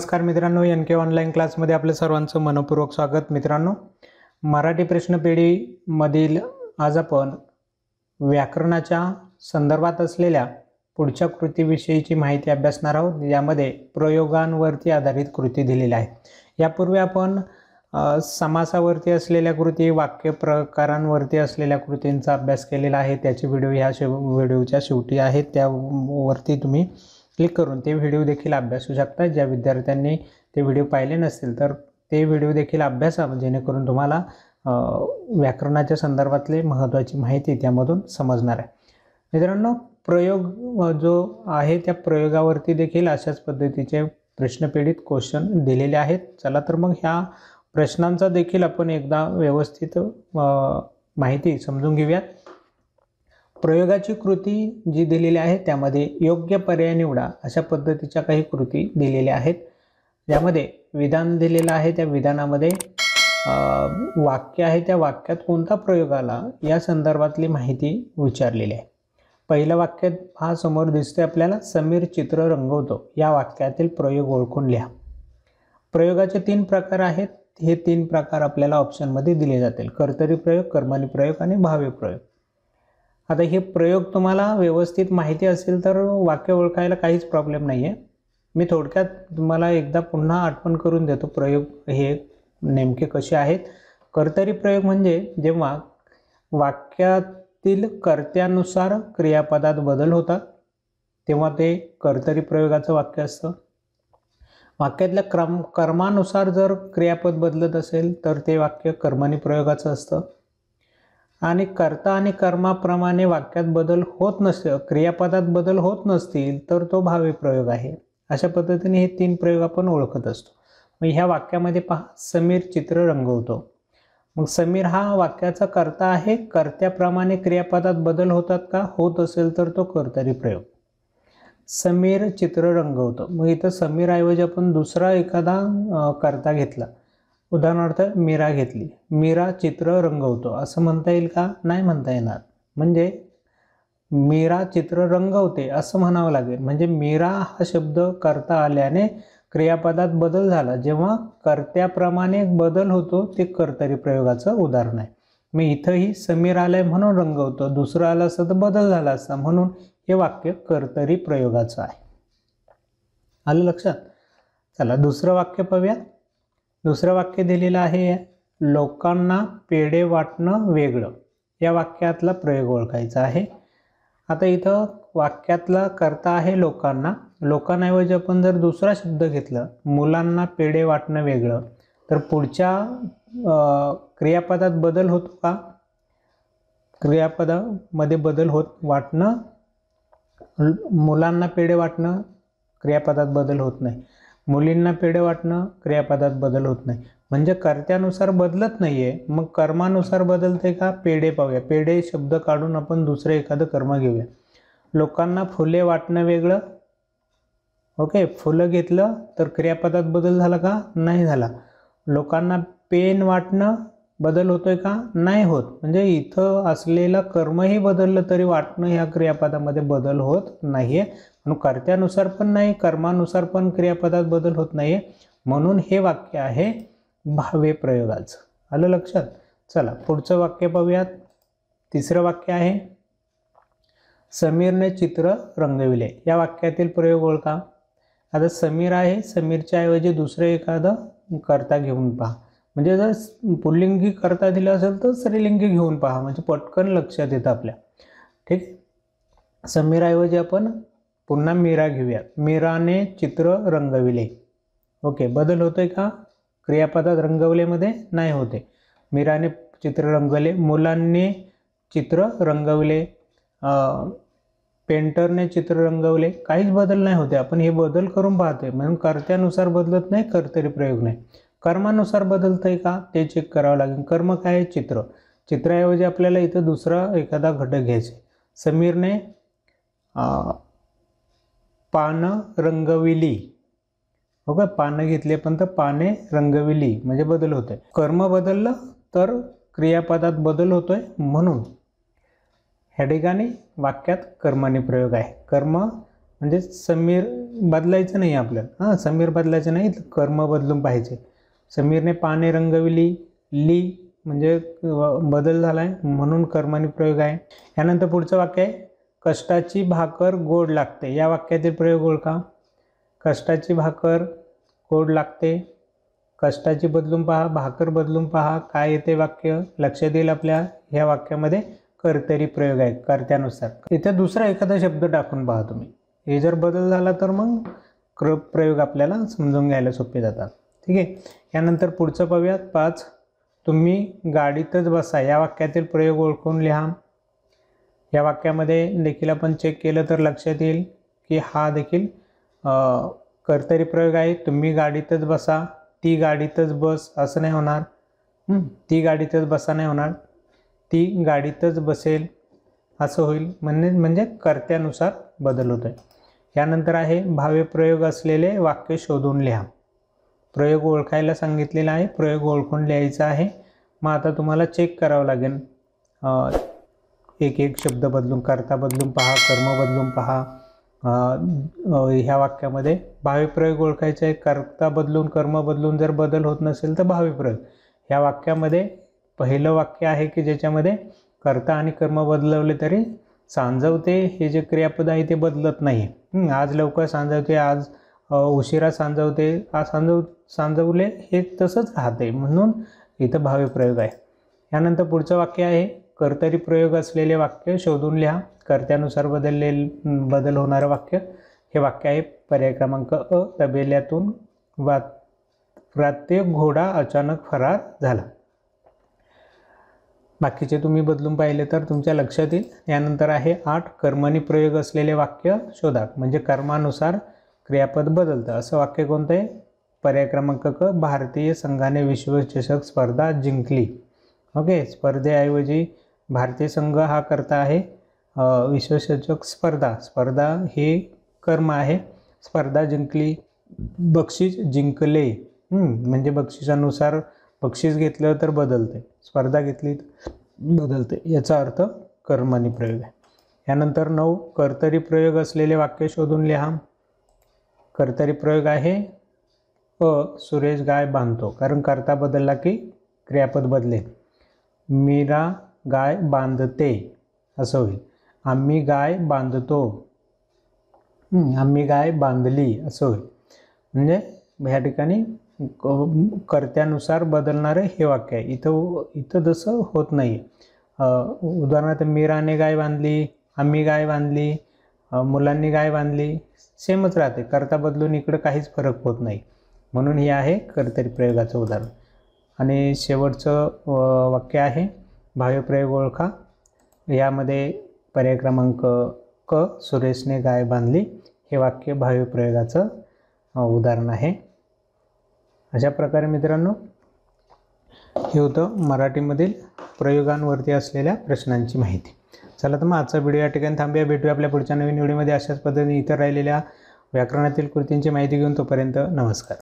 नमस्कार मित्रांनो, NK online क्लासमध्ये आपलं सर्वांचं मनपूर्वक स्वागत। मित्रांनो, मराठी प्रश्नपेढीमधील आज आपण व्याकरणाच्या संदर्भात असलेल्या पुढच्या कृतीविषयीची माहिती अभ्यासणार आहोत। यामध्ये प्रयोगांवरती आधारित कृती दिलेल्या आहेत। यापूर्वी आपण समासावरती असलेल्या कृती, वाक्य प्रकारांवरती असलेल्या कृतींचा अभ्यास केलेला आहे। त्याचे व्हिडिओ ह्या व्हिडिओच्या शेवटी आहेत, त्यावरती तुम्ही क्लिक करून ते व्हिडिओ देखील अभ्यासू शकता। ज्या विद्यार्थ्यांनी ते व्हिडिओ पाहिले नसतील तर ते व्हिडिओ देखील अभ्यासा, जेणेकरून तुम्हाला व्याकरणाच्या संदर्भातले महत्त्वाची माहिती त्यामधून समजणार आहे। मित्रांनो, प्रयोग जो आहे त्या प्रयोगावरती देखील अशाच पद्धतीचे प्रश्नपेढीत क्वेश्चन दिलेले आहेत। चला तर मग ह्या प्रश्नांचा देखील आपण एकदा व्यवस्थित माहिती समजून घेऊयात। प्रयोगाची कृती जी दिलेली आहे त्यामध्ये योग्य पर्याय निवडा अशा पद्धतीच्या काही कृती दिलेल्या आहेत। यामध्ये विधान दिलेलं आहे, त्या विधानामध्ये वाक्य आहे, त्या वाक्यात कोणता प्रयोग आला या संदर्भातली माहिती विचारलेली आहे। पहिलं वाक्य हा समोर दिसतोय आपल्याला, समीर चित्र रंगवतो। या वाक्यातील प्रयोग ओळखून लिहा। प्रयोगाचे 3 प्रकार आहेत। हे 3 प्रकार आपल्याला ऑप्शनमध्ये दिले जातील, कर्तरी प्रयोग, कर्मणी प्रयोग आणि भावी प्रयोग। आता हे प्रयोग तुम्हाला व्यवस्थित माहिती असेल तर वाक्य ओळखायला काहीच प्रॉब्लेम नाही आहे। मी थोडक्यात तुम्हाला एकदा पुन्हा आठवण करून देतो, प्रयोग हे नेमके कसे आहेत। कर्तरी प्रयोग म्हणजे जेव्हा वाक्यातील कर्त्यानुसार क्रियापदात बदल होतात तेव्हा ते कर्तरी प्रयोगाचं वाक्य असतं। वाक्यातल्या कर्मानुसार जर क्रियापद बदलत असेल तर ते वाक्य कर्मणी प्रयोगाचं असतं। आणि कर्ता आणि कर्माप्रमाणे वाक्यात बदल होत नसेल, क्रियापदात बदल होत नसतील तर तो भावी प्रयोग आहे। अशा पद्धतीने हे 3 प्रयोग आपण ओळखत असतो। मग ह्या वाक्यामध्ये पहा, समीर चित्र रंगवतो। मग समीर हा वाक्याचा कर्ता आहे, कर्त्याप्रमाणे क्रियापदात बदल होतात का? होत असेल तर तो कर्तरी प्रयोग। समीर चित्र रंगवतो, मग इथं समीर ऐवजी आपण दुसरा एखादा कर्ता घेतला, उदाहरणार्थ मीरा घेतली। मीरा चित्र रंगवतो असं म्हणता येईल का? नाही म्हणता येणार। म्हणजे मीरा चित्र रंगवते असं म्हणावं लागेल। म्हणजे मीरा हा शब्द कर्ता आल्याने क्रियापदात बदल झाला। जेव्हा कर्त्याप्रमाणे बदल होतो ते कर्तरी प्रयोगाचं उदाहरण आहे। मग इथंही समीर आलाय म्हणून रंगवतो, दुसरं आलं असतं तर बदल झाला असता, म्हणून हे वाक्य कर्तरी प्रयोगाचं आहे। आलं लक्षात? चला दुसरं वाक्य पाहूया। दुसरं वाक्य दिलेलं आहे, लोकांना पेढे वाटणं वेगळं। या वाक्यातला प्रयोग ओळखायचा आहे। आता इथं वाक्यातला कर्ता आहे लोकांना, लोकांऐवजी आपण जर दुसरा शब्द घेतला, मुलांना पेढे वाटणं वेगळं, तर पुढच्या क्रियापदात बदल होतो का? क्रियापदामध्ये बदल वाटणं, मुलांना पेढे वाटणं क्रियापदात बदल होत नाही, मुलींना पेढे वाटणं क्रियापदात बदल होत नाही। म्हणजे कर्त्यानुसार बदलत नाहीये, मग कर्मानुसार बदलते का? पेढे पाहूया। पेढे शब्द काढून आपण दुसरं एखादं कर्म घेऊया। लोकांना फुले वाटणं वेगळं, ओके, फुलं घेतलं तर क्रियापदात बदल झाला का? नाही झाला। लोकांना पेन वाटणं बदल होतोय का? नाही होत। म्हणजे इथं असलेलं कर्मही बदललं तरी वाटणं ह्या क्रियापदामध्ये बदल होत नाहीये। म्हणून कर्त्यानुसार पण नाही, कर्मानुसार पण क्रियापदात बदल होत नाहीये, म्हणून हे वाक्य आहे भावे प्रयोगाचं। आलं लक्षात? चला पुढचं वाक्य पाहूयात। तिसरं वाक्य आहे, समीरने चित्र रंगविले। या वाक्यातील प्रयोग ओळखा। आता समीर आहे, समीरच्या ऐवजी दुसरं एखादं कर्ता घेऊन पहा। म्हणजे जर पुल्लिंगी कर्ता दिला असेल तर स्त्रीलिंगी घेऊन पहा, म्हणजे पटकन लक्षात येतं आपल्या। ठीक, समीराऐवजी आपण पुन्हा मीरा घेऊया। मीराने चित्र रंगविले, ओके, बदल होतोय का? क्रियापदात रंगवलेमध्ये नाही होते। मीराने चित्र रंगवले, मुलांनी चित्र रंगवले, पेंटरने चित्र रंगवले, काहीच बदल नाही होते। आपण हे बदल करून पाहतोय, म्हणून कर्त्यानुसार बदलत नाही, कर्तरी प्रयोग नाही। कर्मानुसार बदलतंय का ते चेक करावं लागेल। कर्म काय आहे? चित्र। चित्राऐवजी आपल्याला इथं दुसरा एखादा घटक घ्यायचा। समीरने पानं रंगविली, ओके, पानं घेतले पण तर पाने रंगविली म्हणजे बदल होतोय। कर्म बदललं तर क्रियापदात बदल होतोय, म्हणून ह्या ठिकाणी वाक्यात कर्मणी प्रयोग आहे। कर्म म्हणजे समीर बदलायचं नाही आपल्याला, हां समीर बदलायचं नाही, कर्म बदलून पाहिजे. समीरने पाने रंगविली, ली म्हणजे बदल झाला आहे म्हणून कर्मानी प्रयोग आहे. यानंतर पुढचं वाक्य आहे कष्टाची भाकर गोड लागते. या वाक्यातील प्रयोग ओळखा. कष्टाची भाकर गोड लागते, कष्टाची बदलून पहा, भाकर बदलून पहा, काय येते वाक्य लक्षात येईल आपल्या. ह्या वाक्यामध्ये कर्तरी प्रयोग आहे, कर्त्यानुसार. इथे दुसरा एखादा शब्द टाकून पहा तुम्ही, हे जर बदल झाला तर मग प्रयोग आपल्याला समजून घ्यायला सोपे जातात. ठीक आहे. यानंतर पुढचं पाहूयात 5. तुम्ही गाडीतच बसा. या वाक्यातील प्रयोग ओळखून लिहा. या वाक्यामध्ये देखील आपण चेक केलं तर लक्षात येईल की हा देखील कर्तरी प्रयोग आहे. तुम्ही गाडीतच बसा, ती गाडीतच बस असं नाही होणार. ती गाडीतच बसा नाही होणार, ती गाडीतच बसेल असं होईल. म्हणजे कर्त्यानुसार बदल होतोय. यानंतर आहे भावे प्रयोग असलेले वाक्य शोधून लिहा. प्रयोग ओळखायला सांगितलेला आहे, प्रयोग ओळखून लिहायचा आहे. मग आता तुम्हाला चेक करावं लागेल, एक एक शब्द बदलून, कर्ता बदलून पहा, कर्म बदलून पहा. ह्या वाक्यामध्ये भावे प्रयोग ओळखायचे आहे. कर्ता बदलून कर्म बदलून जर बदल होत नसेल तर भावे प्रयोग. ह्या वाक्यामध्ये पहिलं वाक्य आहे की ज्याच्यामध्ये कर्ता आणि कर्म बदलवले तरी सांजवते हे जे क्रियापद आहे ते बदलत नाही. आज लवकर सांजवते, आज उशिरा सांजवते, आज सांजवले हे तसंच राहते, म्हणून इथं भावे प्रयोग आहे. यानंतर पुढचं वाक्य आहे कर्तरी प्रयोग असलेले वाक्य शोधून लिहा. कर्त्यानुसार बदल होणारं वाक्य. हे वाक्य आहे पर्याय क्रमांक अ. तबेल्यातून प्रत्येक घोडा अचानक फरार झाला. बाकीचे तुम्ही बदलून पाहिले तर तुमच्या लक्षात येईल. यानंतर आहे 8. कर्मणी प्रयोग असलेले वाक्य शोधा. म्हणजे कर्मानुसार क्रियापद बदलतं असं वाक्य कोणतं आहे? पर्याय क्रमांक क. भारतीय संघाने विश्वचषक स्पर्धा जिंकली. ओके, स्पर्धेऐवजी भारतीय संघ हा कर्ता आहे. विश्वचषक स्पर्धा हे कर्म आहे. स्पर्धा जिंकली, बक्षीस जिंकले, म्हणजे बक्षिसानुसार बक्षीस घेतलं तर बदलते, स्पर्धा घेतली तर बदलते, याचा अर्थ कर्मणी प्रयोग आहे. यानंतर 9. कर्तरी प्रयोग असलेले वाक्य शोधून लिहा. कर्तरी प्रयोग आहे अ. सुरेश गाय बांधतो, कारण कर्ता बदलला की क्रियापद बदलेल. मीरा गाय बांधते असं होईल. आम्ही गाय बांधतो, आम्ही गाय बांधली असं होईल. म्हणजे ह्या ठिकाणी कर्त्यानुसार बदलणारे हे वाक्य आहे. इथं जसं होत नाही. उदाहरणार्थ मीराने गाय बांधली, आम्ही गाय बांधली, मुलांनी गाय बांधली, सेमच राहते. कर्ता बदलून इकडं काहीच फरक होत नाही, म्हणून हे आहे कर्तरी प्रयोगाचं उदाहरण. आणि शेवटचं वाक्य आहे भावे प्रयोग ओळखा. यामध्ये पर्याय क्रमांक क. सुरेशने गाय बांधली हे वाक्य भावे प्रयोगाचं उदाहरण आहे. अशा प्रकारे मित्रांनो हे होतं मराठीमधील प्रयोगांवरती असलेल्या प्रश्नांची माहिती. चला तर मग आजचा व्हिडिओ या ठिकाणी थांबूया. भेटूया आपल्या पुढच्या नवीन व्हिडिओमध्ये अशाच पद्धतीने इतर राहिलेल्या व्याकरणातील कृतींची माहिती घेऊन. तोपर्यंत नमस्कार.